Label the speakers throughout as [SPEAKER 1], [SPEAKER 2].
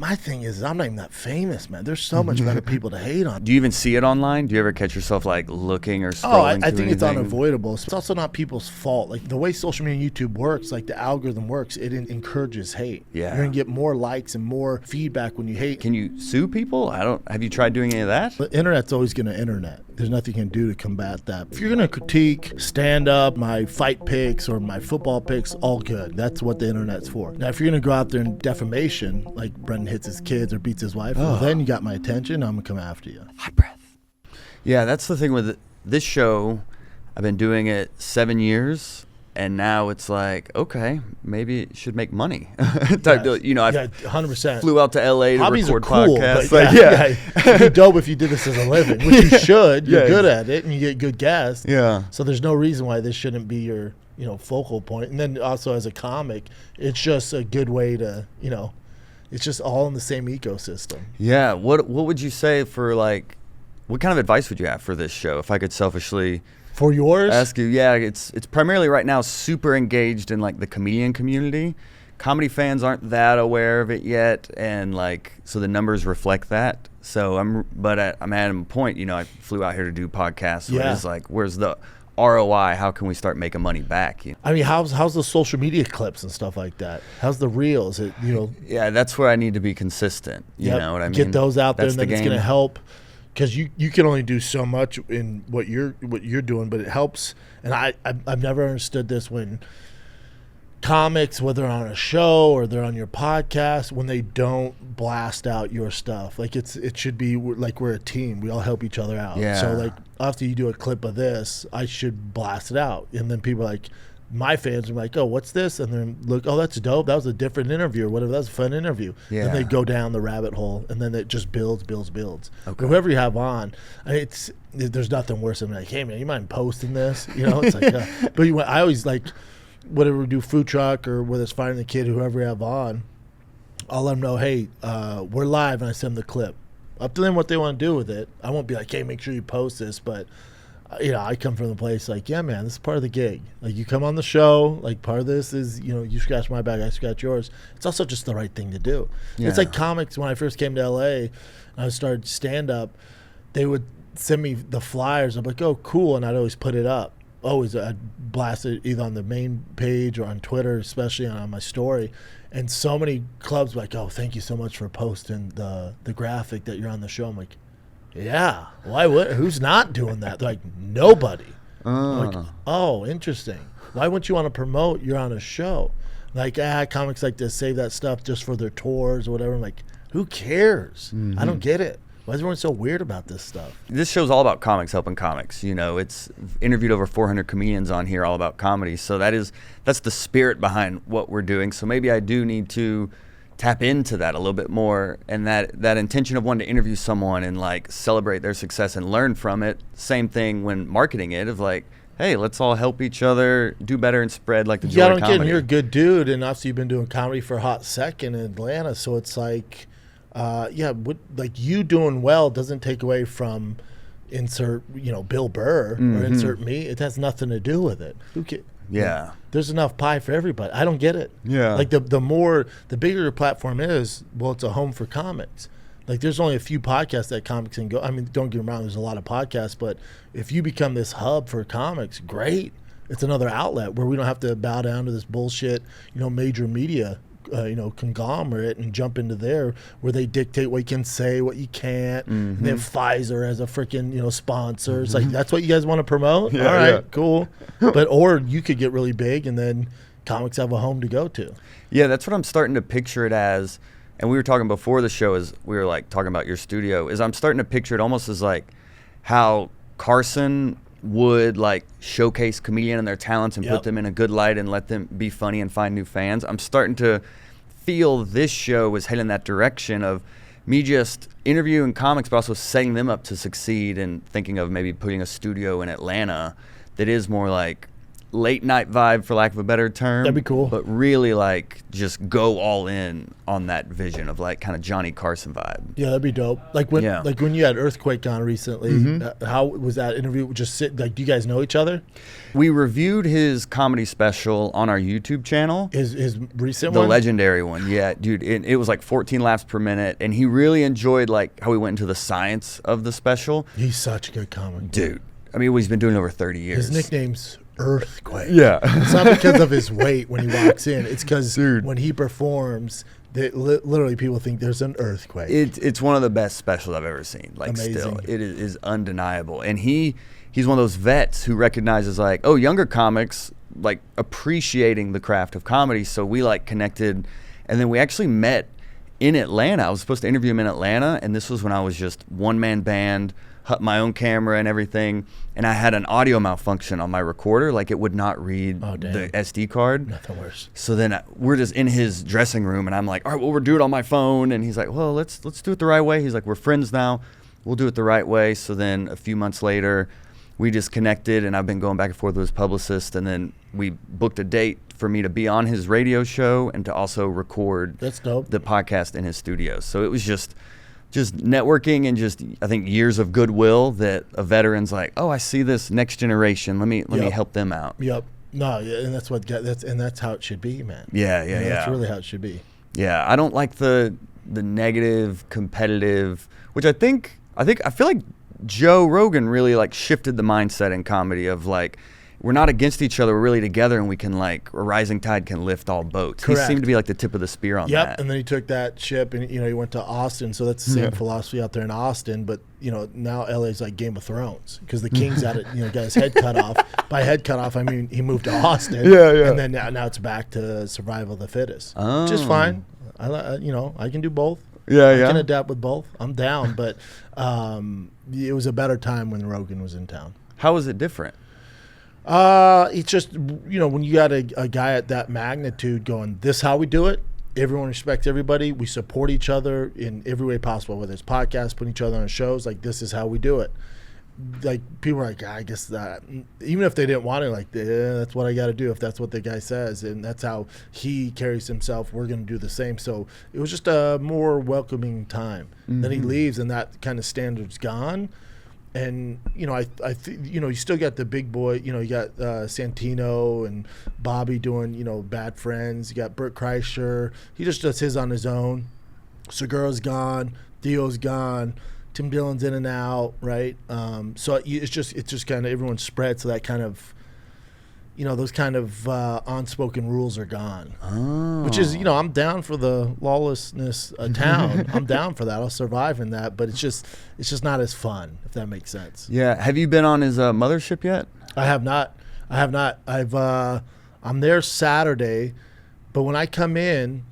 [SPEAKER 1] my thing is I'm not even that famous, man. There's so much better people to hate on.
[SPEAKER 2] Do you even see it online? Do you ever catch yourself like looking or scrolling?
[SPEAKER 1] I think it's unavoidable. It's also not people's fault. Like the way social media and YouTube works, like the algorithm works, it encourages hate.
[SPEAKER 2] Yeah.
[SPEAKER 1] You're gonna get more likes and more feedback when you hate.
[SPEAKER 2] Can you sue people? Have you tried doing any of that?
[SPEAKER 1] The internet's always gonna internet. There's nothing you can do to combat that. If you're gonna critique stand up, my fight picks or my football picks, all good. That's what the internet's for. Now if you're gonna go out there in defamation, like Brendan hits his kids or beats his wife, well then you got my attention, I'm gonna come after you.
[SPEAKER 2] Hot breath. Yeah, that's the thing with this show. I've been doing it 7 years, and now it's like, okay, maybe it should make money. Type deal. You know, I
[SPEAKER 1] 100%.
[SPEAKER 2] flew out to LA to
[SPEAKER 1] Hobbies
[SPEAKER 2] record
[SPEAKER 1] are cool,
[SPEAKER 2] podcasts.
[SPEAKER 1] But it'd be dope if you did this as a living, which you should. You're good at it, and you get good guests.
[SPEAKER 2] Yeah.
[SPEAKER 1] So there's no reason why this shouldn't be your, focal point. And then also as a comic, it's just a good way to, it's just all in the same ecosystem.
[SPEAKER 2] Yeah. What would you say for like, what kind of advice would you have for this show? If I could selfishly
[SPEAKER 1] for yours
[SPEAKER 2] ask you, yeah, it's primarily right now super engaged in like the comedian community. Comedy fans aren't that aware of it yet, and like so the numbers reflect that. So I'm at a point, I flew out here to do podcasts. Where it's like, where's the ROI? How can we start making money back?
[SPEAKER 1] I mean, how's the social media clips and stuff like that? How's the reels?
[SPEAKER 2] Yeah, that's where I need to be consistent. You know what I mean?
[SPEAKER 1] Get those out there,
[SPEAKER 2] That's
[SPEAKER 1] and then it's going to help. Because you can only do so much in what you're doing, but it helps. And I've never understood this when comics, whether they're on a show or they're on your podcast, when they don't blast out your stuff. Like it should be like we're a team. We all help each other out.
[SPEAKER 2] Yeah.
[SPEAKER 1] So like after you do a clip of this, I should blast it out. And then people are like, my fans are like, oh, what's this? And then look, oh, that's dope. That was a different interview or whatever. That was a fun interview.
[SPEAKER 2] Yeah.
[SPEAKER 1] And they go down the rabbit hole, and then it just builds.
[SPEAKER 2] Okay.
[SPEAKER 1] Whoever you have on, there's nothing worse than like, hey, man, you mind posting this? It's like, but I always like, whatever we do, food truck or whether it's finding the kid, whoever you have on, I'll let them know, hey, we're live, and I send them the clip. Up to them what they want to do with it. I won't be like, hey, make sure you post this, but I come from the place like, yeah, man, this is part of the gig. Like, you come on the show, like, part of this is, you scratch my back, I scratch yours. It's also just the right thing to do. Yeah. It's like comics. When I first came to LA and I started stand-up, they would send me the flyers. I'm like, oh, cool, and I'd always put it up. Always, I'd blast it either on the main page or on Twitter, especially on my story. And so many clubs were like, oh, thank you so much for posting the graphic that you're on the show. I'm like, yeah, why would? Who's not doing that? They're like, nobody. I'm like, oh, interesting. Why wouldn't you want to promote you're on a show? Like, comics like to save that stuff just for their tours or whatever. I'm like, who cares? I don't get it. Why is everyone so weird about this stuff?
[SPEAKER 2] This show's all about comics helping comics. It's interviewed over 400 comedians on here all about comedy. So that's the spirit behind what we're doing. So maybe I do need to tap into that a little bit more, and that intention of wanting to interview someone and like celebrate their success and learn from it. Same thing when marketing it, of like, hey, let's all help each other do better and spread like the joy of comedy.
[SPEAKER 1] You're a good dude, and obviously you've been doing comedy for a hot second in Atlanta, so it's like, like you doing well doesn't take away from insert, Bill Burr or insert me. It has nothing to do with it. Who cares?
[SPEAKER 2] Yeah.
[SPEAKER 1] There's enough pie for everybody. I don't get it.
[SPEAKER 2] Yeah.
[SPEAKER 1] Like the bigger your platform is, well, it's a home for comics. Like there's only a few podcasts that comics can go. I mean, don't get me wrong, there's a lot of podcasts, but if you become this hub for comics, great. It's another outlet where we don't have to bow down to this bullshit, major media conglomerate and jump into there where they dictate what you can say, what you can't. And they have Pfizer as a freaking, sponsor. It's like, that's what you guys want to promote?
[SPEAKER 2] Yeah,
[SPEAKER 1] all right, cool. Or you could get really big and then comics have a home to go to.
[SPEAKER 2] Yeah, that's what I'm starting to picture it as. And we were talking before the show, as we were like talking about your studio, is I'm starting to picture it almost as like how Carson would like showcase comedian and their talents and put them in a good light and let them be funny and find new fans. I'm starting to feel this show was heading in that direction of me just interviewing comics, but also setting them up to succeed, and thinking of maybe putting a studio in Atlanta that is more like late night vibe, for lack of a better term.
[SPEAKER 1] That'd be cool.
[SPEAKER 2] But really, like, just go all in on that vision of, like, kind of Johnny Carson vibe.
[SPEAKER 1] Yeah, that'd be dope. Like when you had Earthquake on recently, how was that interview? Just do you guys know each other?
[SPEAKER 2] We reviewed his comedy special on our YouTube channel.
[SPEAKER 1] His recent
[SPEAKER 2] the
[SPEAKER 1] one?
[SPEAKER 2] The legendary one, yeah. Dude, it was like 14 laughs per minute, and he really enjoyed, like, how we went into the science of the special.
[SPEAKER 1] He's such a good comic.
[SPEAKER 2] Dude. I mean, he's been doing it over 30 years.
[SPEAKER 1] His nickname's Earthquake.
[SPEAKER 2] Yeah.
[SPEAKER 1] It's not because of his weight when he walks in. It's because when he performs, literally people think there's an earthquake.
[SPEAKER 2] It's one of the best specials I've ever seen. Like,
[SPEAKER 1] amazing.
[SPEAKER 2] Still, it is undeniable. And he's one of those vets who recognizes, like, oh, younger comics, like, appreciating the craft of comedy. So we, like, connected, and then we actually met in Atlanta. I was supposed to interview him in Atlanta, and this was when I was just one-man band, my own camera and everything, and I had an audio malfunction on my recorder. Like, it would not read the SD card.
[SPEAKER 1] Nothing worse.
[SPEAKER 2] So then we're just in his dressing room, and I'm like, all right, well, we'll do it on my phone. And he's like, well, let's do it the right way. He's like, we're friends now. We'll do it the right way. So then a few months later, we just connected, and I've been going back and forth with his publicist, and then we booked a date for me to be on his radio show and to also record
[SPEAKER 1] the
[SPEAKER 2] podcast in his studio. So it was just networking and just, I think, years of goodwill that a veteran's like, oh, I see this next generation. Let me help them out.
[SPEAKER 1] Yep. No, yeah, and that's how it should be, man.
[SPEAKER 2] Yeah.
[SPEAKER 1] That's really how it should be.
[SPEAKER 2] Yeah, I don't like the negative, competitive, which I feel like Joe Rogan really, like, shifted the mindset in comedy of, like, we're not against each other, we're really together, and we can, like, a rising tide can lift all boats.
[SPEAKER 1] Correct.
[SPEAKER 2] He seemed to be like the tip of the spear on that.
[SPEAKER 1] Yep, and then he took that ship and, he went to Austin, so that's the same philosophy out there in Austin, but, now LA's like Game of Thrones, because the king's at it, got his head cut off. By head cut off, I mean he moved to Austin, and then now it's back to survival of the fittest, which is fine. I can do both. I can adapt with both. I'm down, but it was a better time when Rogan was in town.
[SPEAKER 2] How was it different?
[SPEAKER 1] It's just, when you got a guy at that magnitude going, this is how we do it. Everyone respects everybody. We support each other in every way possible, whether it's podcasts, putting each other on shows. Like, this is how we do it. Like, people are like, I guess that, even if they didn't want it, like, that's what I got to do if that's what the guy says. And that's how he carries himself. We're going to do the same. So it was just a more welcoming time. Then he leaves and that kind of standard's gone. And, you still got the big boy, you got Santino and Bobby doing, Bad Friends. You got Bert Kreischer. He just does his on his own. Segura's gone. Theo's gone. Tim Dillon's in and out, right? So it's just kind of everyone's spread. So that kind of, those kind of unspoken rules are gone.
[SPEAKER 2] Oh.
[SPEAKER 1] Which is, I'm down for the lawlessness of town. I'm down for that. I'll survive in that. But it's just not as fun, if that makes sense.
[SPEAKER 2] Yeah. Have you been on his mothership yet?
[SPEAKER 1] I have not. I'm there Saturday, but when I come in,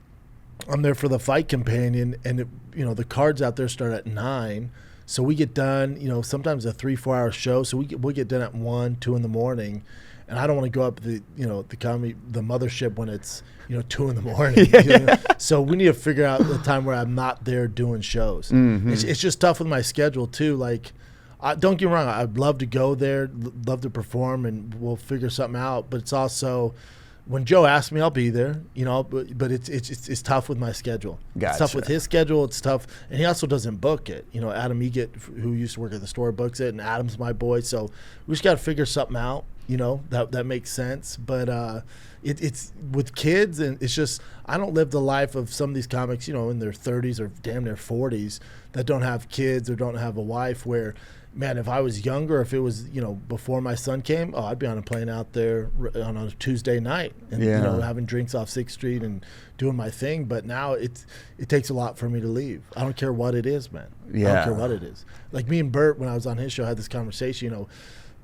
[SPEAKER 1] I'm there for the Fight Companion, and the cards out there start at 9. So we get done, sometimes a 3-4 hour show. So we'll get done at 1, 2 in the morning. And I don't want to go up the mothership when it's 2 in the morning. So we need to figure out the time where I'm not there doing shows. It's just tough with my schedule too. Like, don't get me wrong, I'd love to go there, love to perform, and we'll figure something out. But it's also, when Joe asks me, I'll be there. But it's tough with my schedule.
[SPEAKER 2] Gotcha.
[SPEAKER 1] It's tough with his schedule. It's tough, and he also doesn't book it. Adam Egett, who used to work at the store, books it, and Adam's my boy. So we just got to figure something out. That makes sense. But it's with kids, and it's just, I don't live the life of some of these comics, in their 30s or damn near 40s that don't have kids or don't have a wife, where, man, if I was younger, if it was, before my son came, I'd be on a plane out there on a Tuesday night and, having drinks off 6th Street and doing my thing. But now it takes a lot for me to leave. I don't care what it is, man.
[SPEAKER 2] Yeah.
[SPEAKER 1] I don't care what it is. Like me and Bert, when I was on his show, I had this conversation,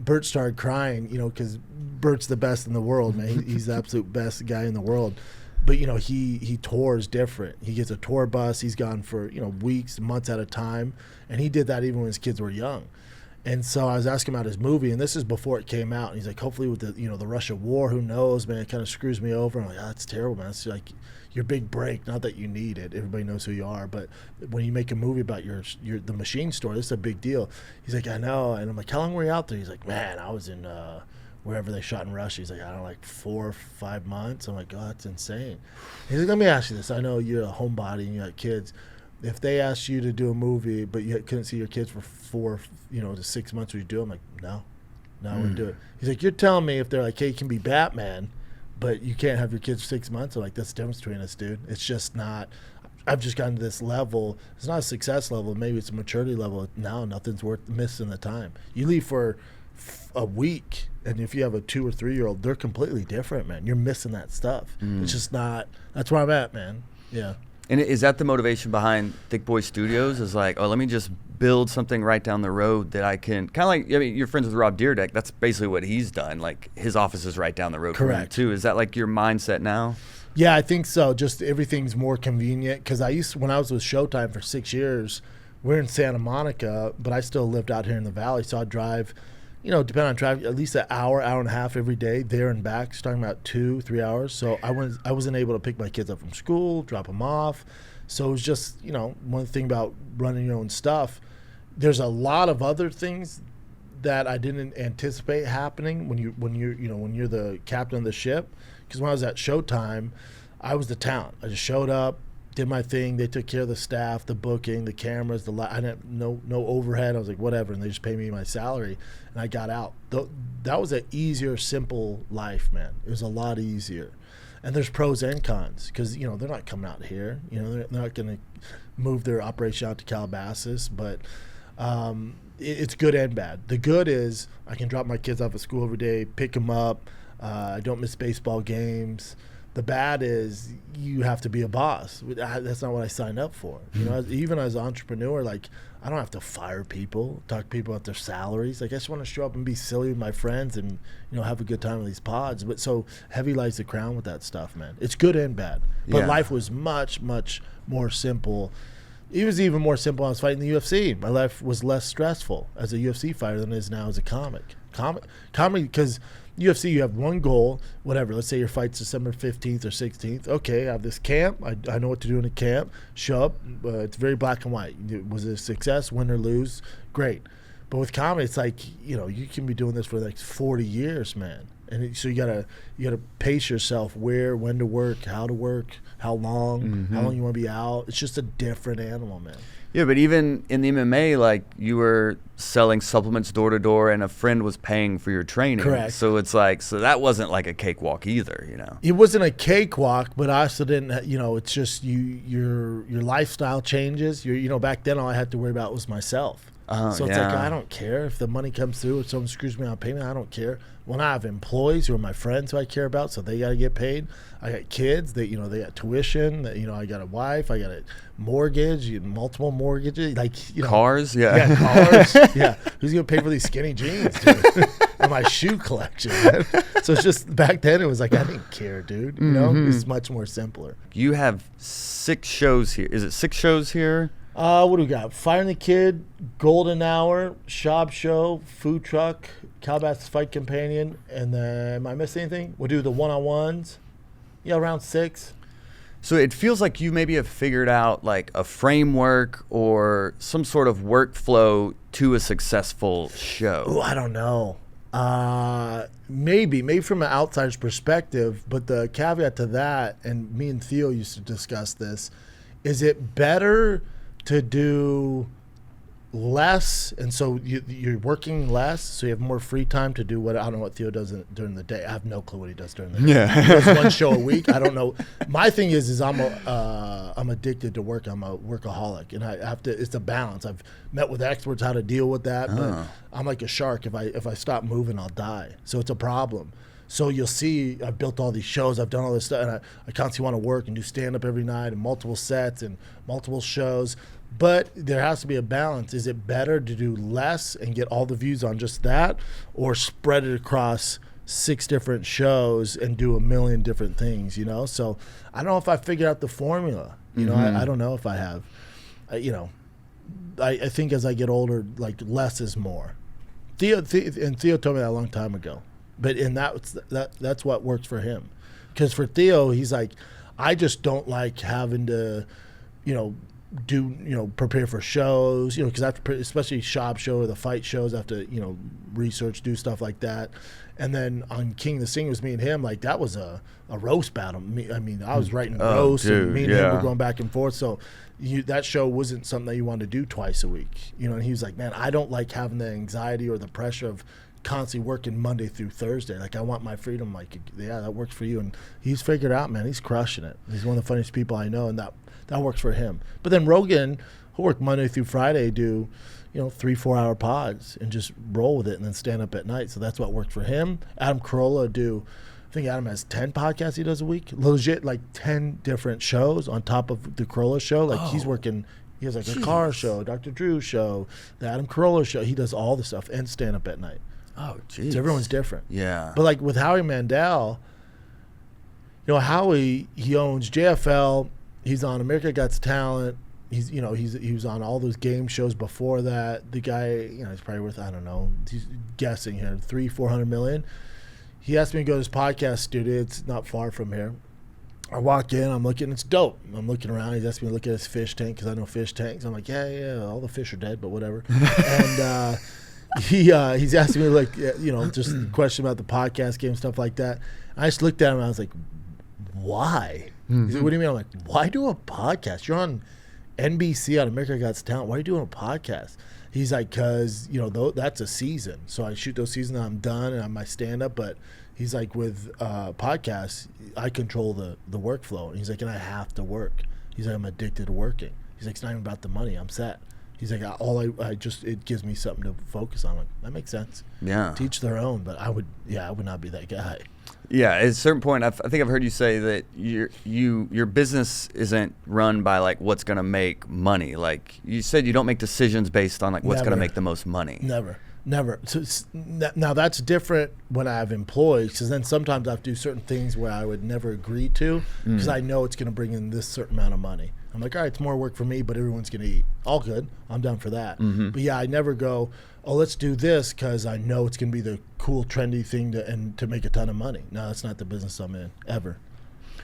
[SPEAKER 1] Bert started crying, because Bert's the best in the world, man. He's the absolute best guy in the world. But, he tours different. He gets a tour bus. He's gone for, weeks, months at a time. And he did that even when his kids were young. And so I was asking about his movie, and this is before it came out. And he's like, hopefully with the, the Russia war, who knows, man, it kind of screws me over. I'm like, that's terrible, man. It's like your big break. Not that you need it. Everybody knows who you are. But when you make a movie about the machine store, this is a big deal. He's like, I know. And I'm like, how long were you out there? He's like, man, I was in wherever they shot in Russia. He's like, I don't know, like 4 or 5 months. I'm like, oh, that's insane. He's like, let me ask you this. I know you're a homebody and you got kids. If they asked you to do a movie, but you couldn't see your kids for 4, to 6 months, would you do it? I'm like, no, I wouldn't do it. He's like, you're telling me if they're like, hey, you can be Batman, but you can't have your kids for 6 months? I'm like, that's the difference between us, dude. It's just not. I've just gotten to this level. It's not a success level. Maybe it's a maturity level. Now nothing's worth missing the time. You leave for a week, and if you have a 2 or 3 year old, they're completely different, man. You're missing that stuff. It's just not. That's where I'm at, man. Yeah.
[SPEAKER 2] And is that the motivation behind Thick Boy Studios? Is like, oh, let me just build something right down the road that I can kind of like. I mean, you're friends with Rob Dyrdek. That's basically what he's done. Like his office is right down the road.
[SPEAKER 1] Correct.
[SPEAKER 2] From him too. Is that like your mindset now?
[SPEAKER 1] Yeah, I think so. Just everything's more convenient because when I was with Showtime for 6 years, we're in Santa Monica, but I still lived out here in the Valley, so I'd drive. Depending on traffic, at least an hour and a half every day there and back. It's talking about 2-3 hours. So I wasn't able to pick my kids up from school, drop them off. So it was just, one thing about running your own stuff. There's a lot of other things that I didn't anticipate happening when you're the captain of the ship. Because when I was at Showtime, I was the talent. I just showed up, did my thing. They took care of the staff, the booking, the cameras, I didn't no overhead. I was like, whatever, and they just paid me my salary, and I got out. That was an easier, simple life, man. It was a lot easier. And there's pros and cons because they're not coming out here. They're not going to move their operation out to Calabasas, but it's good and bad. The good is I can drop my kids off at school every day, pick them up. I don't miss baseball games. The bad is you have to be a boss. That's not what I signed up for. Even as an entrepreneur, like I don't have to fire people, talk to people about their salaries. Like I just want to show up and be silly with my friends and have a good time with these pods. But so heavy lies the crown with that stuff, man. It's good and bad. But life was much, much more simple. It was even more simple when I was fighting the UFC. My life was less stressful as a UFC fighter than it is now as a comic. Comedy, because UFC, you have one goal, whatever. Let's say your fight's December 15th or 16th. Okay, I have this camp. I know what to do in a camp. Show up. It's very black and white. Was it a success, win or lose? Great. But with comedy, it's like, you can be doing this for like 40 years, man. And so you gotta pace yourself when to work, how long, how long you want to be out. It's just a different animal, man.
[SPEAKER 2] Yeah, but even in the MMA, like you were selling supplements door to door, and a friend was paying for your training.
[SPEAKER 1] Correct.
[SPEAKER 2] So it's like, that wasn't like a cakewalk either,
[SPEAKER 1] It wasn't a cakewalk, but I also didn't. It's just your lifestyle changes. Back then all I had to worry about was myself. So it's like I don't care if the money comes through or someone screws me on payment. I don't care. When I have employees who are my friends who I care about, so they got to get paid. I got kids. They got tuition. I got a wife. I got a mortgage. Multiple mortgages.
[SPEAKER 2] Cars.
[SPEAKER 1] Yeah, cars. Yeah. Who's gonna pay for these skinny jeans, dude? And my shoe collection. Man. So it's just back then. It was like I didn't care, dude. It's much more simpler.
[SPEAKER 2] You have 6 shows here. Is it 6 shows here?
[SPEAKER 1] What do we got? Fire and the Kid, Golden Hour, Schaub Show, Food Truck, Calabasas Fight Companion, and then am I missing anything? We'll do the one-on-ones. Yeah, around 6.
[SPEAKER 2] So it feels like you maybe have figured out like a framework or some sort of workflow to a successful show.
[SPEAKER 1] Oh, I don't know. Maybe from an outsider's perspective, but the caveat to that, and me and Theo used to discuss this, is it better to do less, and so you're working less, so you have more free time to do what I don't know what Theo does during the day. I have no clue what he does during the day.
[SPEAKER 2] Yeah,
[SPEAKER 1] he does one show a week. I don't know. My thing is I'm addicted to work. I'm a workaholic, and I have to. It's a balance. I've met with experts how to deal with that, but I'm like a shark. If I stop moving, I'll die. So it's a problem. So you'll see I've built all these shows, I've done all this stuff, and I constantly want to work and do stand-up every night and multiple sets and multiple shows. But there has to be a balance. Is it better to do less and get all the views on just that, or spread it across 6 different shows and do a million different things, So I don't know if I figured out the formula. I don't know if I have. I think as I get older, like less is more. Theo told me that a long time ago. But that's what works for him. Because for Theo, he's like, I just don't like having to, do, prepare for shows, because I have to, especially Schaub show or the fight shows, I have to, research, do stuff like that. And then on King of the Sting, it was me and him. Like, that was a roast battle. I was writing roasts, and me and him were going back and forth. So that show wasn't something that you wanted to do twice a week. And he was like, man, I don't like having the anxiety or the pressure of constantly working Monday through Thursday. Like, I want my freedom. Like, yeah, that works for you. And he's figured out, man, he's crushing it. He's one of the funniest people I know, and that works for him. But then Rogan, he'll work Monday through Friday, do 3-4 hour pods and just roll with it, and then stand up at night. So that's what worked for him. Adam Carolla I think Adam has 10 podcasts he does a week. Legit, like 10 different shows on top of the Carolla show. Like, he's working. He has like a car show, Dr. Drew's show, the Adam Carolla show. He does all the stuff and stand up at night.
[SPEAKER 2] Oh, geez.
[SPEAKER 1] So everyone's different.
[SPEAKER 2] Yeah.
[SPEAKER 1] But like with Howie Mandel, Howie, he owns JFL. He's on America Got Talent. He was on all those game shows before that. The guy, he's probably worth, I don't know, he's guessing here, $300-400 million. He asked me to go to his podcast studio. It's not far from here. I walk in, I'm looking, it's dope. I'm looking around. He's asked me to look at his fish tank because I know fish tanks. I'm like, yeah, all the fish are dead, but whatever. And he's asking me, like, just a question about the podcast game, stuff like that. I just looked at him and I was like, why? He's like, what do you mean? I'm like, why do a podcast? You're on NBC on America Got Talent. Why are you doing a podcast? He's like, because, that's a season. So I shoot those seasons, I'm done, and I'm my stand-up. But he's like, with podcasts, I control the workflow. And he's like, and I have to work. He's like, I'm addicted to working. He's like, it's not even about the money. I'm set. He's like, it gives me something to focus on. Like, that makes sense.
[SPEAKER 2] Yeah.
[SPEAKER 1] Teach their own, but I would not be that guy.
[SPEAKER 2] Yeah, at a certain point, I think I've heard you say that your business isn't run by like what's going to make money. Like you said, you don't make decisions based on like what's going to make the most money.
[SPEAKER 1] Never. So now that's different when I have employees, because then sometimes I have to do certain things where I would never agree to because I know it's going to bring in this certain amount of money. I'm like, all right, it's more work for me, but everyone's going to eat. All good. I'm down for that. But yeah, I never go, oh, let's do this because I know it's going to be the cool, trendy thing to make a ton of money. No, that's not the business I'm in, ever.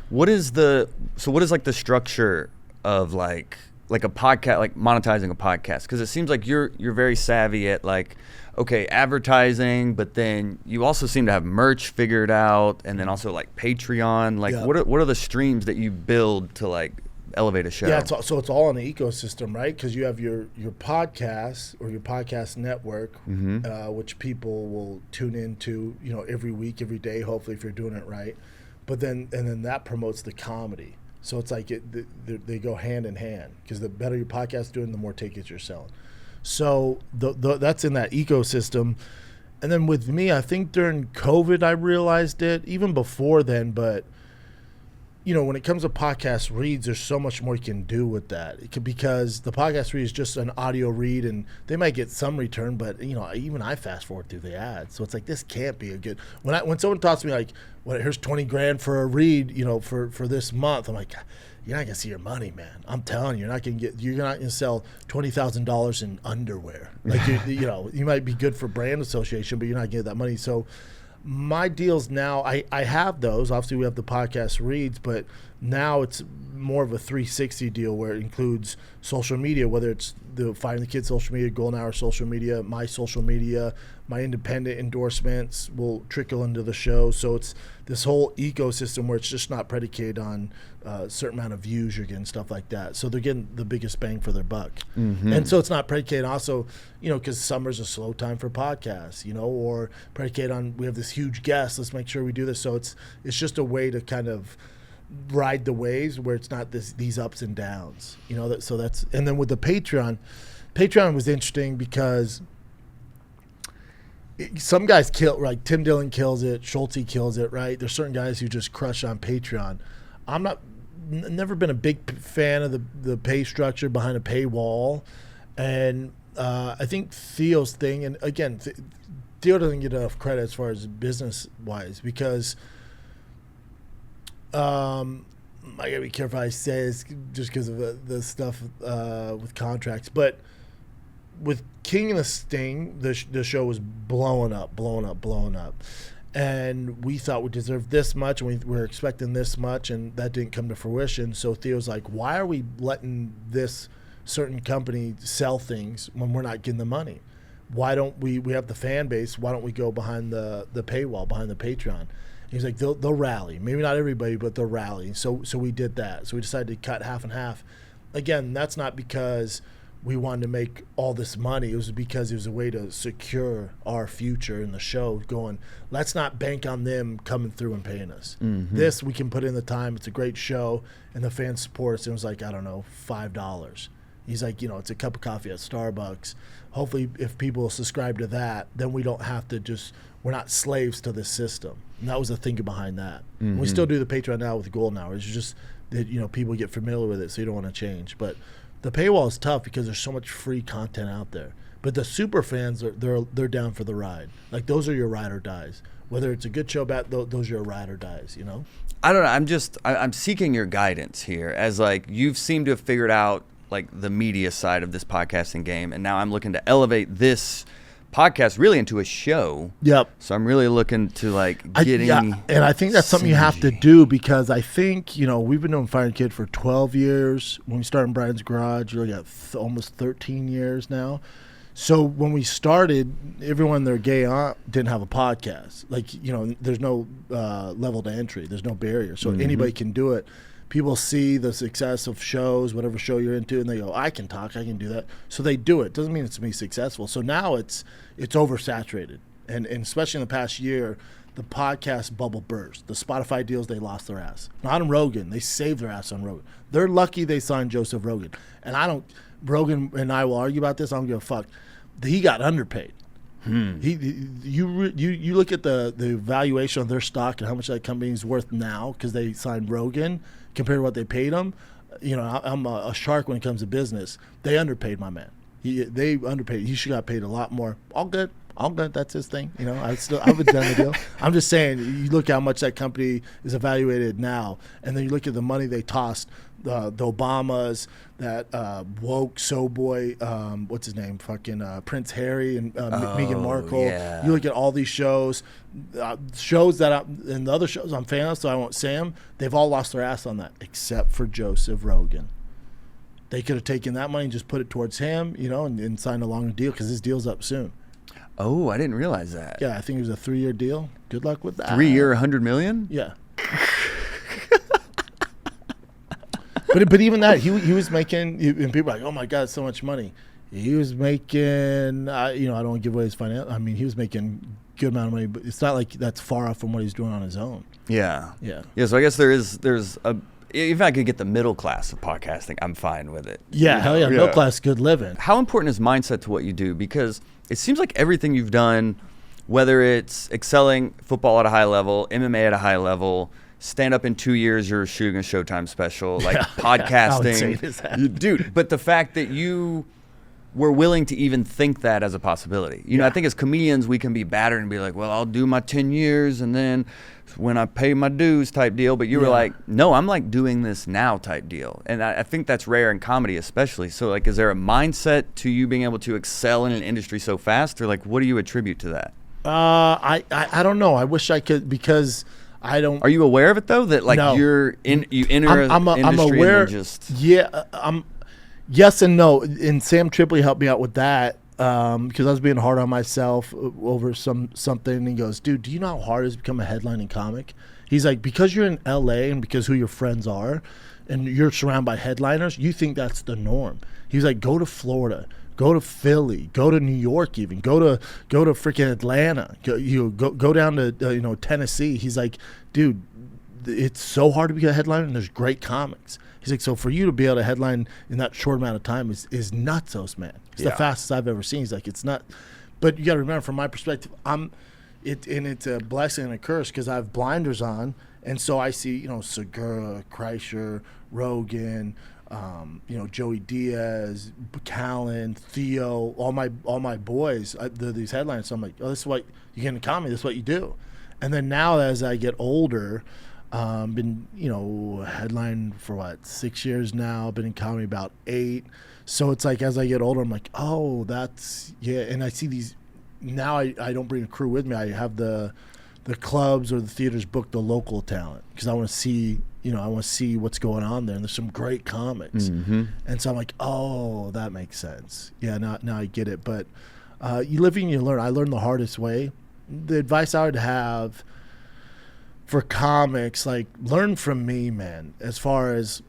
[SPEAKER 2] What is like the structure of like a podcast, like monetizing a podcast? Because it seems like you're very savvy at like, okay, advertising, but then you also seem to have merch figured out, and then also like Patreon. Like, what are the streams that you build to like elevate a show?
[SPEAKER 1] Yeah, so it's all in the ecosystem, right? Because you have your podcast or your podcast network, which people will tune into, every week, every day, hopefully, if you're doing it right. But then that promotes the comedy. So it's like they go hand in hand, because the better your podcast is doing, the more tickets you're selling. So that's in that ecosystem. And then with me, I think during COVID I realized it, even before then, but when it comes to podcast reads, there's so much more you can do with that. Because the podcast read is just an audio read, and they might get some return, but even I fast forward through the ads, so it's like, this can't be a good. When someone talks to me like, "Well, here's $20,000 for a read, for this month," I'm like, you're not gonna see your money, man. I'm telling you, you're not gonna sell $20,000 in underwear. Like you might be good for brand association, but you're not gonna get that money. So my deals now, I have those. Obviously, we have the podcast reads, but now it's more of a 360 deal where it includes social media, whether it's the Finding the Kids social media, Golden Hour social media, my independent endorsements will trickle into the show. So it's this whole ecosystem where it's just not predicated on a certain amount of views you're getting, stuff like that. So they're getting the biggest bang for their buck. And so it's not predicated also, because summer's a slow time for podcasts, or predicated on, we have this huge guest, let's make sure we do this. So it's just a way to kind of ride the waves where it's not these ups and downs, so that's. And then with the Patreon was interesting because some guys kill, like Tim Dillon kills it, Schulte kills it, right? There's certain guys who just crush on Patreon. I'm never been a big fan of the pay structure behind a paywall, and I think Theo's thing, and again, Theo doesn't get enough credit as far as business wise, because I gotta be careful how I say this just because of the stuff with contracts. But with King and the Sting, the show was blowing up. and we thought we deserved this much, and we were expecting this much, and that didn't come to fruition. So Theo's like, why are we letting this certain company sell things when we're not getting the money? Why don't we have the fan base, why don't we go behind the paywall, behind the Patreon? He's like, they'll rally. Maybe not everybody, but they'll rally. So we did that. So we decided to cut half and half. Again, that's not because we wanted to make all this money. It was because it was a way to secure our future in the show, going, let's not bank on them coming through and paying us. Mm-hmm. This, we can put in the time. It's a great show, and the fans support us. It was like, I don't know, $5. He's like, it's a cup of coffee at Starbucks. Hopefully, if people subscribe to that, then we don't have to we're not slaves to this system. And that was the thinking behind that. Mm-hmm. We still do the Patreon now with Golden Hour. It's just that, people get familiar with it, so you don't want to change. But the paywall is tough because there's so much free content out there. But the super fans, they're down for the ride. Like, those are your ride or dies. Whether it's a good show, bad, those are your ride or dies,
[SPEAKER 2] I don't know. I'm seeking your guidance here, as like you've seemed to have figured out like the media side of this podcasting game, and now I'm looking to elevate this podcast really into a show.
[SPEAKER 1] Yep.
[SPEAKER 2] So I'm really looking to getting
[SPEAKER 1] and I think that's something you have to do, because I think, we've been doing Fire and Kid for 12 years. When we started in Brian's Garage, you're at almost 13 years now. So when we started, everyone their gay aunt didn't have a podcast. Like, there's no level to entry. There's no barrier. So anybody can do it. People see the success of shows, whatever show you're into, and they go, I can talk, I can do that. So they do it. Doesn't mean it's to be successful. So now it's oversaturated. And especially in the past year, the podcast bubble burst. The Spotify deals, they lost their ass. Not on Rogan. They saved their ass on Rogan. They're lucky they signed Joseph Rogan. And Rogan and I will argue about this. I don't give a fuck. He got underpaid. You look at the valuation of their stock and how much that company is worth now because they signed Rogan compared to what they paid him. I'm a shark when it comes to business. They underpaid my man. They underpaid. He should got paid a lot more. All good. That's his thing. I would done the deal. I'm just saying, you look how much that company is evaluated now, and then you look at the money they tossed. The Obamas, that woke boy, what's his name? Fucking Prince Harry and Meghan Markle. Yeah. You look at all these shows that and the other shows I'm fan of, so I won't say them. They've all lost their ass on that, except for Joseph Rogan. They could have taken that money and just put it towards him, and signed a longer deal, because his deal's up soon.
[SPEAKER 2] Oh, I didn't realize that.
[SPEAKER 1] Yeah, I think it was a 3-year deal. Good luck with that.
[SPEAKER 2] 3-year, $100 million?
[SPEAKER 1] Yeah. But even that, he was making, and people are like, oh my God, so much money. He was making, I don't want to give away his finance. I mean, he was making good amount of money, but it's not like that's far off from what he's doing on his own.
[SPEAKER 2] Yeah. So I guess there's a, if I could get the middle class of podcasting, I'm fine with it.
[SPEAKER 1] Yeah, hell yeah, middle class, good living.
[SPEAKER 2] How important is mindset to what you do? Because it seems like everything you've done, whether it's excelling football at a high level, MMA at a high level, stand up in 2 years, you're shooting a Showtime special, like podcasting. Dude, but the fact that you were willing to even think that as a possibility. I think as comedians, we can be battered and be like, well, I'll do my 10 years and then when I pay my dues type deal. But you were like, no, I'm like doing this now type deal. And I think that's rare in comedy especially. So like, is there a mindset to you being able to excel in an industry so fast, or like, what do you attribute to that?
[SPEAKER 1] I don't know. I wish I could, because I don't.
[SPEAKER 2] Are you aware of it though? That like you enter
[SPEAKER 1] I'm
[SPEAKER 2] industry
[SPEAKER 1] aware,
[SPEAKER 2] and then just
[SPEAKER 1] yes and no. And Sam Tripoli helped me out with that, because I was being hard on myself over something. And he goes, dude, do you know how hard it is to become a headlining comic? He's like, because you're in LA and because who your friends are, and you're surrounded by headliners, you think that's the norm. He's like, go to Florida. Go to Philly, go to New York, even go to freaking Atlanta, go down to Tennessee. He's like, dude, it's so hard to be a headliner, and there's great comics. He's like, so for you to be able to headline in that short amount of time is nutsos, man. It's the fastest I've ever seen. He's like, it's not, but you got to remember, from my perspective, it's a blessing and a curse, because I have blinders on, and so I see Segura, Kreischer, Rogan. Joey Diaz, Callan, Theo, all my boys, they're these headlines. So I'm like, oh, this is what you get in comedy. This is what you do. And then now, as I get older, been headline for 6 years now. Been in comedy about 8. So it's like, as I get older, I'm like, oh, that's And I see these now. I don't bring a crew with me. I have the the clubs or the theaters book the local talent because I want to see, I want to see what's going on there. And there's some great comics. And so I'm like, oh, that makes sense. Yeah, now I get it. But you live and you learn. I learned the hardest way. The advice I would have for comics, like, learn from me, man, as far as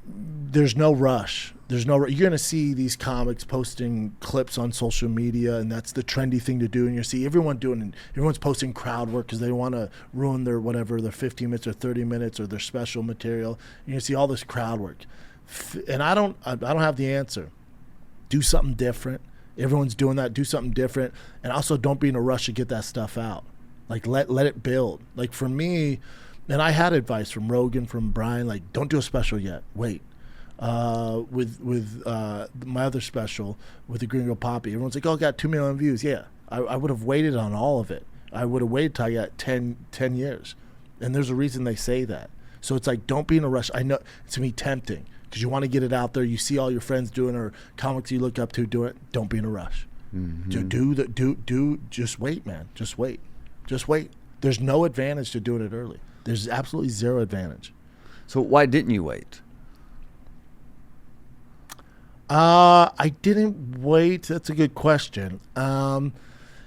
[SPEAKER 1] there's no rush. You're going to see these comics posting clips on social media, and that's the trendy thing to do. And you see everyone's posting crowd work because they want to ruin their 15 minutes or 30 minutes or their special material. And you see all this crowd work. And I don't have the answer. Do something different. Everyone's doing that. Do something different. And also don't be in a rush to get that stuff out. Like, let it build. Like, for me, and I had advice from Rogan, from Brian, like, don't do a special yet. Wait. With my other special, with the Gringo Poppy, everyone's like, oh, I got 2 million views. Yeah, I would have waited on all of it. I would have waited till I got 10 years. And there's a reason they say that. So it's like, don't be in a rush. I know it's going to be tempting because you want to get it out there. You see all your friends doing or comics you look up to doing it. Don't be in a rush. Just wait, man. Just wait. There's no advantage to doing it early. There's absolutely zero advantage.
[SPEAKER 2] So why didn't you wait?
[SPEAKER 1] I didn't wait. That's a good question.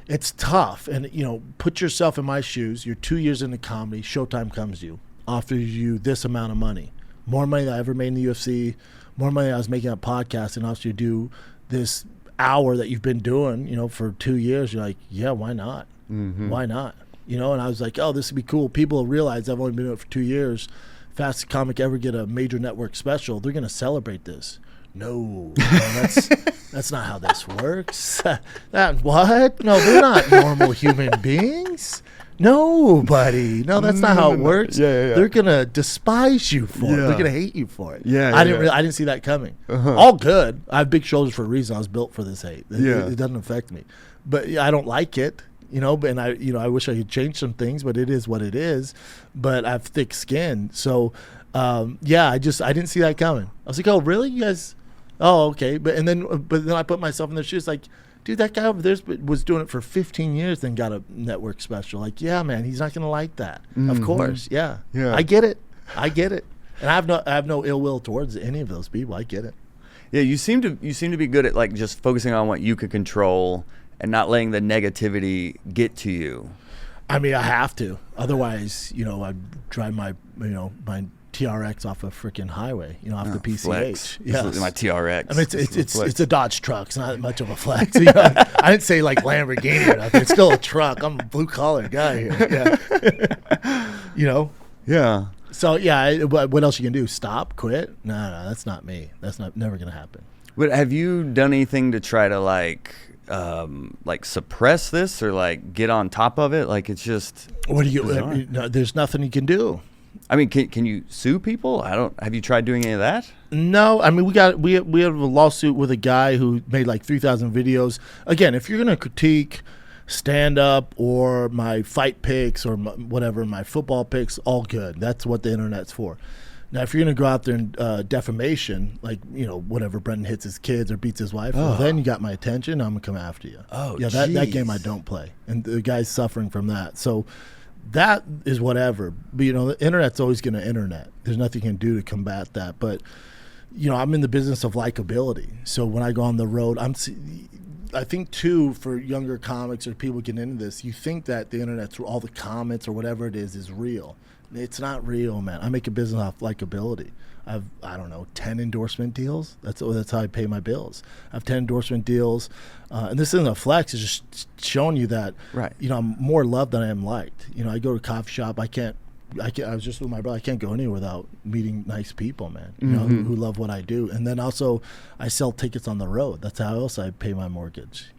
[SPEAKER 1] It's tough. And, put yourself in my shoes. You're 2 years into comedy. Showtime comes to you, offers you this amount of money. More money than I ever made in the UFC, more money than I was making on a podcast, and offers you to do this hour that you've been doing, for 2 years. You're like, yeah, why not? Why not? And I was like, oh, this would be cool. People will realize I've only been doing it for 2 years. Fastest comic ever get a major network special. They're going to celebrate this. No, that's not how this works. What? No, they're not normal human beings. Nobody. No, that's not how it works.
[SPEAKER 2] Yeah.
[SPEAKER 1] They're gonna despise you for it. They're gonna hate you for it. I didn't see that coming. All good. I have big shoulders for a reason. I was built for this hate. It doesn't affect me, but I don't like it. And I wish I could change some things, but it is what it is. But I have thick skin, so I didn't see that coming. I was like, oh, really, you guys? Oh, okay. But then I put myself in their shoes, like, dude, that guy over there was doing it for 15 years, then got a network special. Like, yeah, man, he's not gonna like that. Of course, yeah. I get it. And I have no ill will towards any of those people. I get it.
[SPEAKER 2] Yeah, you seem to be good at, like, just focusing on what you could control and not letting the negativity get to you.
[SPEAKER 1] I mean, I have to. Otherwise, I drive my TRX off a freaking highway, off the PCH.
[SPEAKER 2] Yeah, my TRX.
[SPEAKER 1] I mean, it's a Dodge truck. It's not much of a flex. I didn't say like Lamborghini or nothing. It's still a truck. I'm a blue collar guy here. Yeah.
[SPEAKER 2] Yeah.
[SPEAKER 1] So what else you can do? Stop? Quit? No, that's not me. That's never gonna happen.
[SPEAKER 2] But have you done anything to try to like suppress this or like get on top of it? Like, it's just
[SPEAKER 1] there's nothing you can do.
[SPEAKER 2] I mean, can you sue people? Have you tried doing any of that?
[SPEAKER 1] No, I mean, we have a lawsuit with a guy who made like 3,000 videos. Again, if you're gonna critique stand up or my fight picks or my football picks, all good. That's what the internet's for. Now, if you're going to go out there and defamation, like, whatever, Brendan hits his kids or beats his wife, well, then you got my attention. I'm going to come after you.
[SPEAKER 2] Oh,
[SPEAKER 1] yeah, that game I don't play. And the guy's suffering from that. So that is whatever. But, the internet's always going to internet. There's nothing you can do to combat that. But, I'm in the business of likability. So when I go on the road, I think, too, for younger comics or people getting into this, you think that the internet, through all the comments or whatever it is real. It's not real, man. I make a business off likability. I have, 10 endorsement deals. That's how I pay my bills. I have 10 endorsement deals. And this isn't a flex. It's just showing you that,
[SPEAKER 2] right.
[SPEAKER 1] I'm more loved than I am liked. I go to a coffee shop. I was just with my brother. I can't go anywhere without meeting nice people, man, who love what I do. And then also I sell tickets on the road. That's how else I pay my mortgage,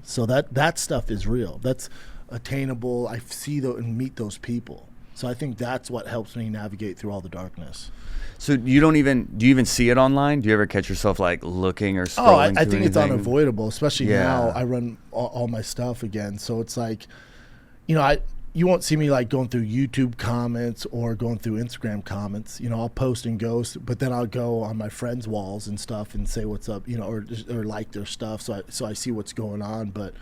[SPEAKER 1] So that stuff is real. That's attainable. I see and meet those people. So I think that's what helps me navigate through all the darkness.
[SPEAKER 2] So do you even see it online? Do you ever catch yourself like looking or scrolling?
[SPEAKER 1] Oh, I think it's unavoidable, especially now. I run all my stuff again. So it's like, you won't see me like going through YouTube comments or going through Instagram comments. I'll post and ghost, but then I'll go on my friends' walls and stuff and say what's up, or like their stuff. So I see what's going on. But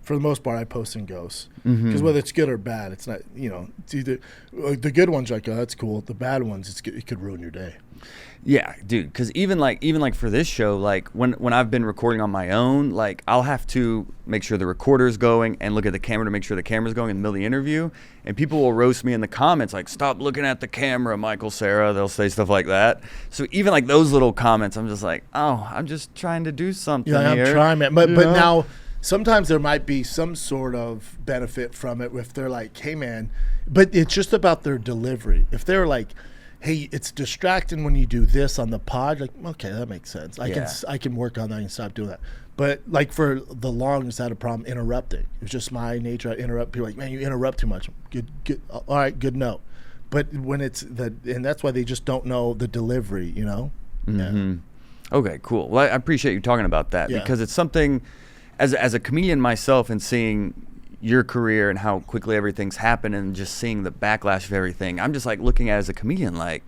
[SPEAKER 1] for the most part, I post in ghosts because whether it's good or bad, it's not. It's either the good ones like, oh, that's cool. The bad ones, it could ruin your day.
[SPEAKER 2] Yeah, dude. Because even like for this show, like when I've been recording on my own, like I'll have to make sure the recorder's going and look at the camera to make sure the camera's going in the middle of the interview. And people will roast me in the comments like, "Stop looking at the camera, Michael, Sarah." They'll say stuff like that. So even like those little comments, I'm just like, "Oh, I'm just trying to do something here."
[SPEAKER 1] I'm trying, man. But now sometimes there might be some sort of benefit from it if they're like, "Hey, man," but it's just about their delivery. If they're like, hey, it's distracting when you do this on the pod. Like, okay, that makes sense. I can work on that and stop doing that. But like for the longest, I had a problem interrupting. It was just my nature. I interrupt people. Like, man, you interrupt too much. Good. All right, good note. But when it's and that's why they just don't know the delivery.
[SPEAKER 2] Yeah. Okay, cool. Well, I appreciate you talking about that because it's something. As a comedian myself, and seeing your career and how quickly everything's happened and just seeing the backlash of everything, I'm just like looking at it as a comedian, like,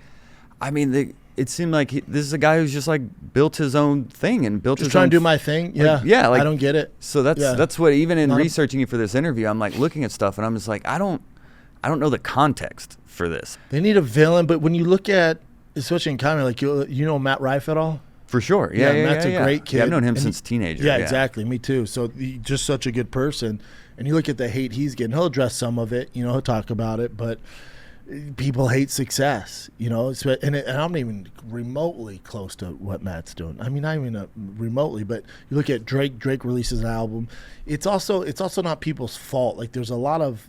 [SPEAKER 2] I mean, it seemed like this is a guy who's just like built his own thing and built
[SPEAKER 1] just
[SPEAKER 2] his
[SPEAKER 1] trying
[SPEAKER 2] own
[SPEAKER 1] to do my thing. Like, I don't get it.
[SPEAKER 2] So that's what, even in researching you for this interview, I'm like looking at stuff and I'm just like, I don't know the context for this.
[SPEAKER 1] They need a villain, but when you look at, especially in comedy, like you know Matt Rife at all?
[SPEAKER 2] For sure. Yeah,
[SPEAKER 1] Matt's a great kid.
[SPEAKER 2] Yeah, I've known him since teenager.
[SPEAKER 1] Yeah, exactly. Me too. So he's just such a good person. And you look at the hate he's getting. He'll address some of it. He'll talk about it. But people hate success. And I'm not even remotely close to what Matt's doing. I mean, not even remotely. But you look at Drake. Drake releases an album. It's also not people's fault. Like there's a lot of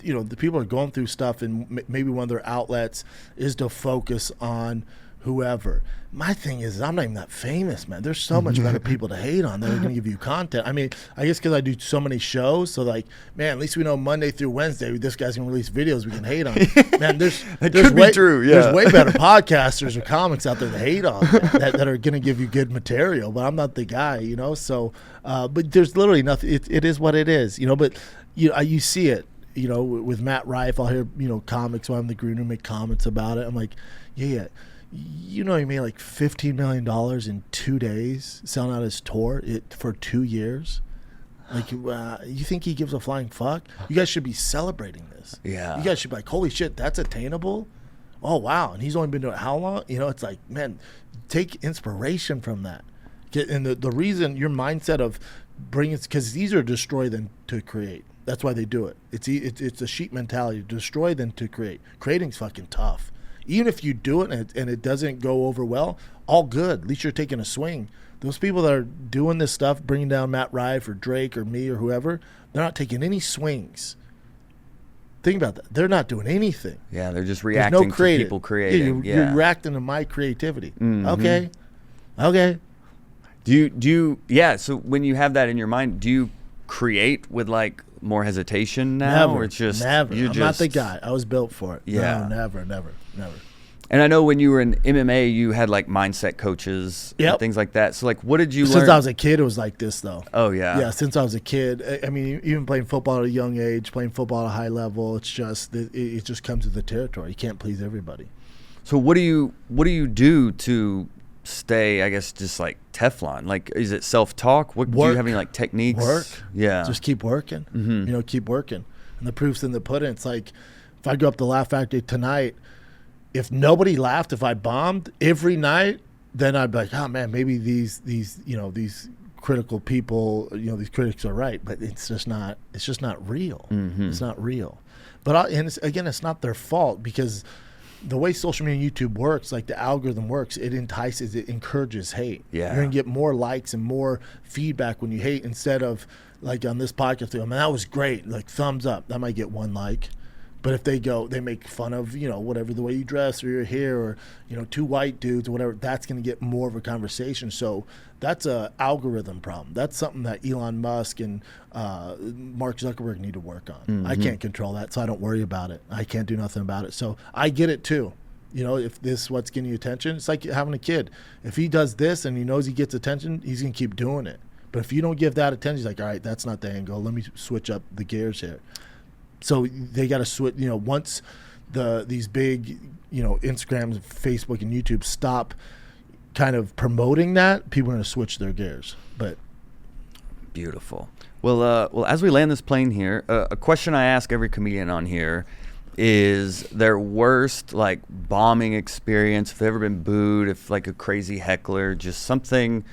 [SPEAKER 1] the people are going through stuff, and maybe one of their outlets is to focus on whoever. My thing is, I'm not even that famous, man. There's so much better people to hate on that are going to give you content. I mean, I guess because I do so many shows, so like, man, at least we know Monday through Wednesday, this guy's going to release videos we can hate on. Man, there's way, true. Yeah. There's way better podcasters or comics out there to hate on that are going to give you good material, but I'm not the guy, So, but there's literally nothing. It is what it is, But you see it, with Matt Rife. I'll hear comics when I'm the green room make comments about it. I'm like, yeah. He made like $15 million in 2 days selling out his tour for 2 years. Like, you think he gives a flying fuck? You guys should be celebrating this.
[SPEAKER 2] Yeah.
[SPEAKER 1] You guys should be like, holy shit, that's attainable? Oh, wow. And he's only been doing it how long? It's like, man, take inspiration from that. And the reason your mindset of bringing it, because it's easier to destroy than to create. That's why they do it. It's a sheep mentality, destroy than to create. Creating's fucking tough. Even if you do it and it doesn't go over well, all good. At least you're taking a swing. Those people that are doing this stuff, bringing down Matt Rife or Drake or me or whoever, they're not taking any swings. Think about that. They're not doing anything.
[SPEAKER 2] Yeah, they're just reacting to people creating.
[SPEAKER 1] You're reacting to my creativity. Okay.
[SPEAKER 2] Do you? Yeah. So when you have that in your mind, do you create with like more hesitation now,
[SPEAKER 1] never,
[SPEAKER 2] or it's just
[SPEAKER 1] never? I'm not the guy. I was built for it.
[SPEAKER 2] Yeah.
[SPEAKER 1] No, never.
[SPEAKER 2] And I know when you were in MMA, you had like mindset coaches and things like that. So like, what did you learn?
[SPEAKER 1] Since I was a kid, it was like this though.
[SPEAKER 2] Oh yeah.
[SPEAKER 1] Yeah, since I was a kid. I mean, even playing football at a young age, playing football at a high level, it's just it just comes with the territory. You can't please everybody.
[SPEAKER 2] So what do you do to stay, I guess, just like Teflon? Like, is it self-talk? Do you have any like techniques?
[SPEAKER 1] Work.
[SPEAKER 2] Yeah.
[SPEAKER 1] Just keep working. Keep working. And the proof's in the pudding. It's like if I go up to Laugh Factory tonight, if nobody laughed, if I bombed every night, then I'd be like, oh man, maybe these critical people, these critics are right, but it's just not real. It's not real. But it's not their fault, because the way social media and YouTube works, like the algorithm works, it encourages hate.
[SPEAKER 2] Yeah.
[SPEAKER 1] You're gonna get more likes and more feedback when you hate, instead of like on this podcast, man, that was great, like thumbs up. That might get one like. But if they make fun of, whatever, the way you dress or your hair, or, two white dudes or whatever, that's going to get more of a conversation. So that's a algorithm problem. That's something that Elon Musk and Mark Zuckerberg need to work on. I can't control that, so I don't worry about it. I can't do nothing about it. So I get it too. If this is what's getting you attention, it's like having a kid. If he does this and he knows he gets attention, he's going to keep doing it. But if you don't give that attention, he's like, all right, that's not the angle. Let me switch up the gears here. So they got to switch. Once these big, Instagram, Facebook, and YouTube stop kind of promoting that, people are going to switch their gears. But
[SPEAKER 2] Beautiful. Well, as we land this plane here, a question I ask every comedian on here is their worst like bombing experience, if they've ever been booed, if like a crazy heckler, just something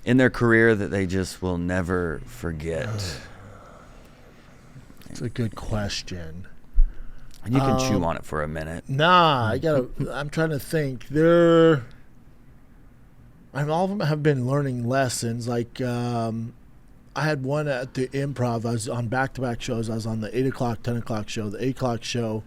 [SPEAKER 2] in their career that they just will never forget.
[SPEAKER 1] It's a good question.
[SPEAKER 2] And you can chew on it for a minute.
[SPEAKER 1] Nah, I'm trying to think. All of them have been learning lessons. Like, I had one at the Improv. I was on back-to-back shows. I was on the 8 o'clock, 10 o'clock show. The 8 o'clock show,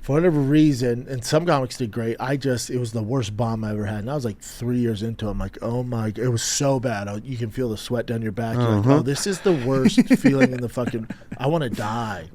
[SPEAKER 1] for whatever reason, and some comics did great, it was the worst bomb I ever had. And I was like 3 years into it. I'm like, oh my, it was so bad. You can feel the sweat down your back. You're like, oh, this is the worst feeling in the fucking, I want to die.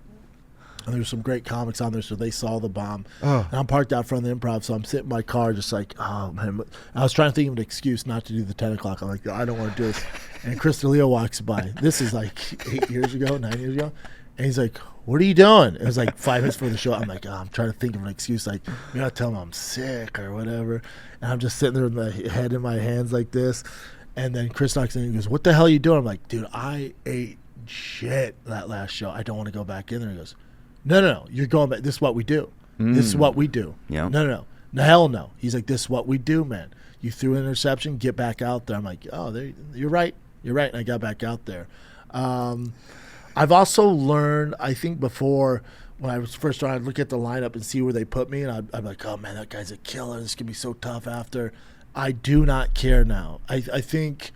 [SPEAKER 1] And there were some great comics on there, so they saw the bomb. And I'm parked out front of the Improv, so I'm sitting in my car just like, oh, man. I was trying to think of an excuse not to do the 10 o'clock. I'm like, I don't want to do this. And Chris D'Elia walks by. This is like 9 years ago. And he's like, what are you doing? It was like 5 minutes before the show. I'm like, I'm trying to think of an excuse. Like, maybe I'll tell him I'm sick or whatever. And I'm just sitting there with my head in my hands like this. And then Chris knocks in and he goes, what the hell are you doing? I'm like, dude, I ate shit that last show. I don't want to go back in there. He goes, no, you're going back. This is what we do. This is what we do.
[SPEAKER 2] Yeah.
[SPEAKER 1] No, hell no. He's like, this is what we do, man. You threw an interception, get back out there. I'm like, oh, you're right. And I got back out there. I've also learned, I think before, when I was first starting, I'd look at the lineup and see where they put me, and I'd be like, oh, man, that guy's a killer. This can be so tough after. I do not care now. I think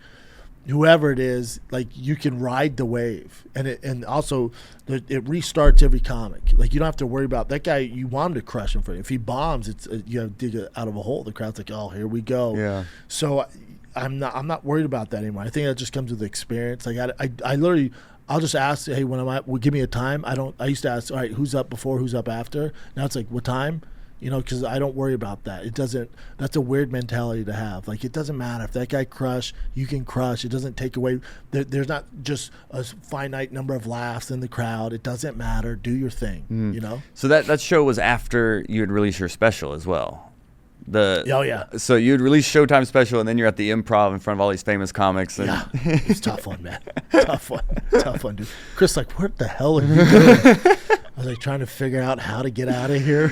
[SPEAKER 1] whoever it is, like, you can ride the wave, and also it restarts every comic. Like, you don't have to worry about that guy. You want him to crush him for you. If he bombs, it's you have to dig it out of a hole. The crowd's like, oh, here we go.
[SPEAKER 2] Yeah.
[SPEAKER 1] So I'm not worried about that anymore. I think that just comes with experience. Like I literally, I'll just ask, hey, give me a time. I used to ask, all right, who's up before, who's up after. Now it's like, what time? Because I don't worry about that. That's a weird mentality to have. Like, it doesn't matter. If that guy crush, you can crush. It doesn't take away. There's not just a finite number of laughs in the crowd. It doesn't matter. Do your thing, So
[SPEAKER 2] that show was after you had released your special as well.
[SPEAKER 1] Oh, yeah.
[SPEAKER 2] So you'd release Showtime special, and then you're at the Improv in front of all these famous comics. And
[SPEAKER 1] yeah, it's a tough one, man. Tough one, dude. Chris, like, what the hell are you doing? I was like trying to figure out how to get out of here.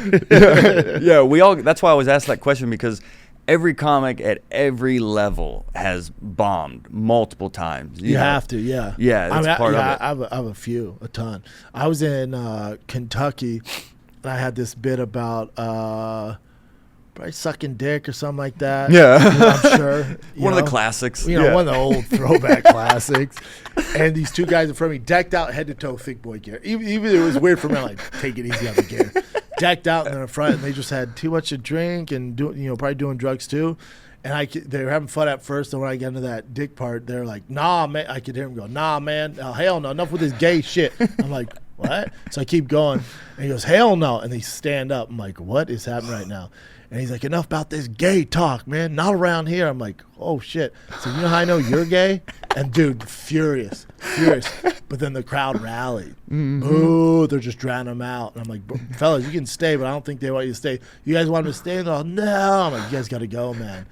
[SPEAKER 2] Yeah, that's why I was asked that question, because every comic at every level has bombed multiple times.
[SPEAKER 1] You have to, yeah.
[SPEAKER 2] Yeah, that's part of it.
[SPEAKER 1] I have a ton. I was in Kentucky, and I had this bit about probably sucking dick or something like that.
[SPEAKER 2] Yeah.
[SPEAKER 1] I'm sure.
[SPEAKER 2] One of the classics.
[SPEAKER 1] One of the old throwback classics. And these two guys in front of me, decked out head to toe, thick boy gear. Even it was weird for me, like, take it easy on the gear. Decked out in the front, and they just had too much to drink and probably doing drugs too. And they were having fun at first, and when I got into that dick part, they're like, nah, man. I could hear them go, nah, man. Hell no. Enough with this gay shit. I'm like, what? So I keep going. And he goes, hell no. And they stand up. I'm like, what is happening right now? And he's like, enough about this gay talk, man. Not around here. I'm like, oh, shit. So you know how I know you're gay? And, dude, furious. But then the crowd rallied. Ooh, they're just drowning him out. And I'm like, fellas, you can stay, but I don't think they want you to stay. You guys want me to stay? And they're all, no. I'm like, you guys got to go, man.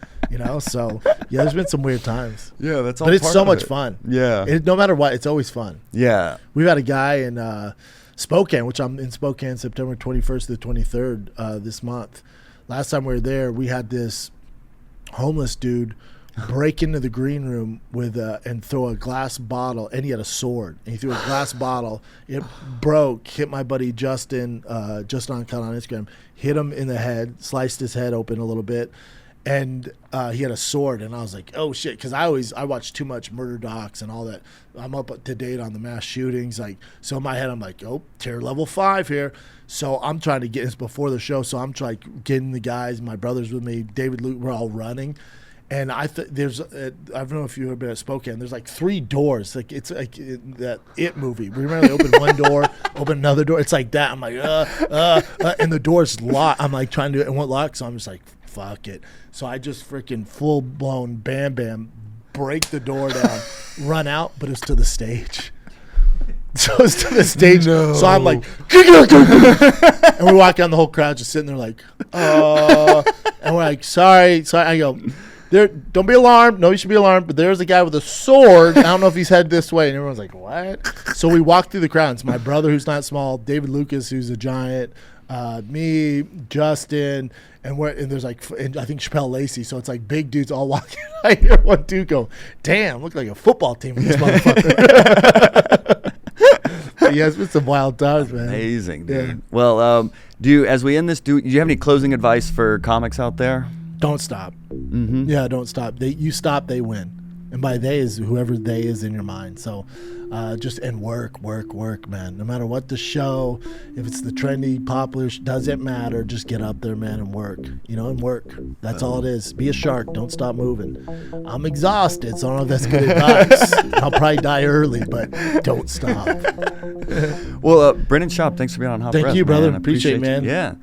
[SPEAKER 1] So, yeah, there's been some weird times.
[SPEAKER 2] Yeah, that's all.
[SPEAKER 1] But it's so much fun.
[SPEAKER 2] Yeah.
[SPEAKER 1] No matter what, it's always fun.
[SPEAKER 2] Yeah.
[SPEAKER 1] We've had a guy in Spokane, which I'm in Spokane September 21st to the 23rd this month. Last time we were there, we had this homeless dude break into the green room and throw a glass bottle, and he had a sword. And he threw a glass bottle. It broke, hit my buddy Justin on Instagram, hit him in the head, sliced his head open a little bit, and he had a sword. And I was like, oh shit, because I watch too much murder docs and all that. I'm up to date on the mass shootings, so in my head I'm like, oh, terror level 5 here. So I'm trying to get this before the show. So I'm trying getting the guys, my brothers with me, David, Luke, we're all running. And I don't know if you've ever been at Spokane. There's like 3 doors. Like, it's like that It movie. Remember they open one door, open another door. It's like that. I'm like, and the door's locked. I'm like trying to do it, and won't lock. So I'm just like, fuck it. So I just freaking full blown bam, break the door down, run out, but it's to the stage. So it's to the stage. No. So I'm like, and we walk down, the whole crowd just sitting there like, and we're like, sorry. I go, there. Don't be alarmed. No, you should be alarmed. But there's a guy with a sword. I don't know if he's headed this way. And everyone's like, what? So we walk through the crowd. It's my brother, who's not small, David Lucas, who's a giant, me, Justin, and there's like, and I think Chappelle Lacey. So it's like big dudes all walking. I hear one dude go, "Damn, look like a football team with this motherfucker." Yeah, it's been some wild times, man.
[SPEAKER 2] Amazing, dude.
[SPEAKER 1] Yeah.
[SPEAKER 2] Well, as we end this, do you have any closing advice for comics out there?
[SPEAKER 1] Don't stop.
[SPEAKER 2] Mm-hmm.
[SPEAKER 1] Yeah, don't stop. You stop, they win. And by they is whoever they is in your mind. So just work, man. No matter what the show, if it's the trendy, popular, doesn't matter. Just get up there, man, and work. And work. That's all it is. Be a shark. Don't stop moving. I'm exhausted, so I don't know if that's good advice. I'll probably die early, but don't stop.
[SPEAKER 2] Well, Brendan Schaub, thanks for being on Hot
[SPEAKER 1] Thank
[SPEAKER 2] Breath,
[SPEAKER 1] you, brother.
[SPEAKER 2] man. I
[SPEAKER 1] Appreciate it, man.
[SPEAKER 2] Yeah.